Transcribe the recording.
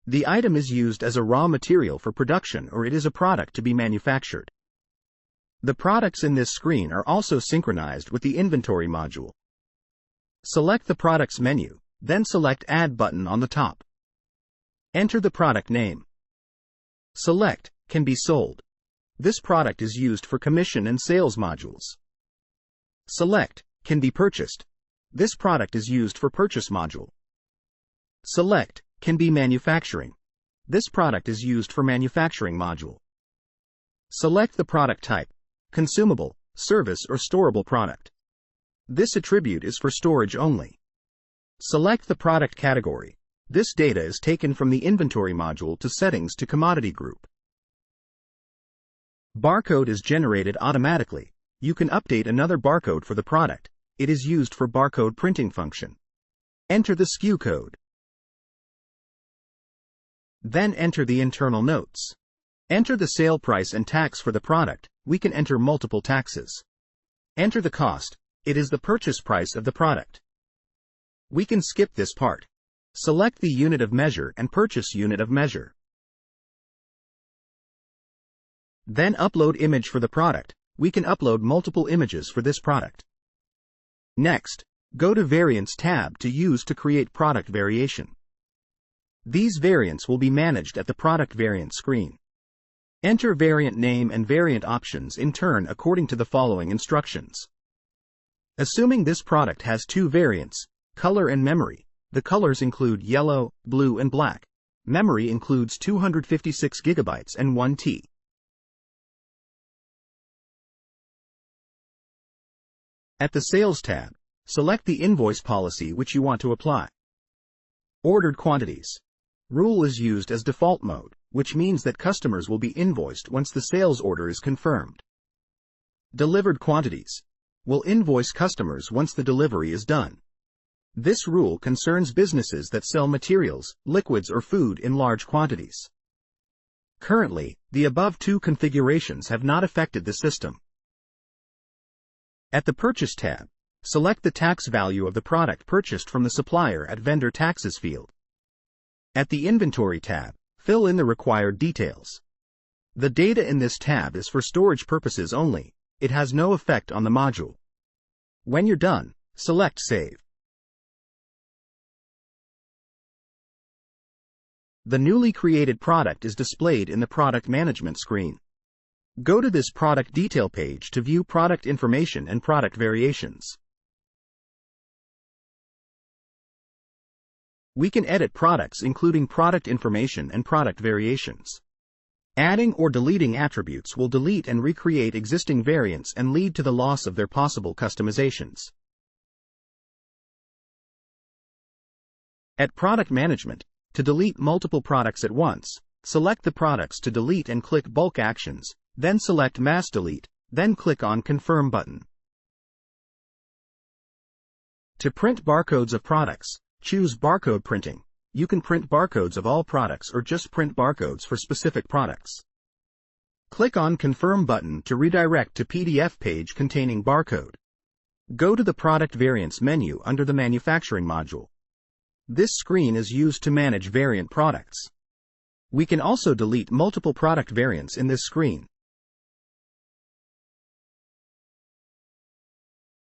The item is used as a raw material for production or it is a product to be manufactured. The products in this screen are also synchronized with the inventory module. Select the products menu, then select Add button on the top. Enter the product name. Select Can be sold. This product is used for commission and sales modules. Select Can be purchased. This product is used for purchase module. Select Can be manufacturing. This product is used for manufacturing module. Select the product type, consumable, service or storable product. This attribute is for storage only. Select the product category. This data is taken from the inventory module to settings to commodity group. Barcode is generated automatically. You can update another barcode for the product. It is used for barcode printing function. Enter the SKU code. Then enter the internal notes. Enter the sale price and tax for the product. We can enter multiple taxes. Enter the cost. It is the purchase price of the product. We can skip this part. Select the unit of measure and purchase unit of measure. Then upload image for the product. We can upload multiple images for this product. Next, go to Variants tab to use to create product variation. These variants will be managed at the product variant screen. Enter variant name and variant options in turn according to the following instructions. Assuming this product has two variants, color and memory, the colors include yellow, blue and black. Memory includes 256 GB and 1 TB. At the Sales tab, select the invoice policy which you want to apply. Ordered quantities. Rule is used as default mode, which means that customers will be invoiced once the sales order is confirmed. Delivered quantities. Will invoice customers once the delivery is done. This rule concerns businesses that sell materials, liquids or food in large quantities. Currently, the above two configurations have not affected the system. At the Purchase tab, select the tax value of the product purchased from the supplier at Vendor Taxes field. At the Inventory tab, fill in the required details. The data in this tab is for storage purposes only. It has no effect on the module. When you're done, select Save. The newly created product is displayed in the Product Management screen. Go to this product detail page to view product information and product variations. We can edit products including product information and product variations. Adding or deleting attributes will delete and recreate existing variants and lead to the loss of their possible customizations. At Product Management, to delete multiple products at once, select the products to delete and click Bulk Actions, then select Mass Delete, then click on Confirm button. To print barcodes of products, choose Barcode Printing. You can print barcodes of all products or just print barcodes for specific products. Click on Confirm button to redirect to PDF page containing barcode. Go to the Product Variants menu under the Manufacturing module. This screen is used to manage variant products. We can also delete multiple product variants in this screen.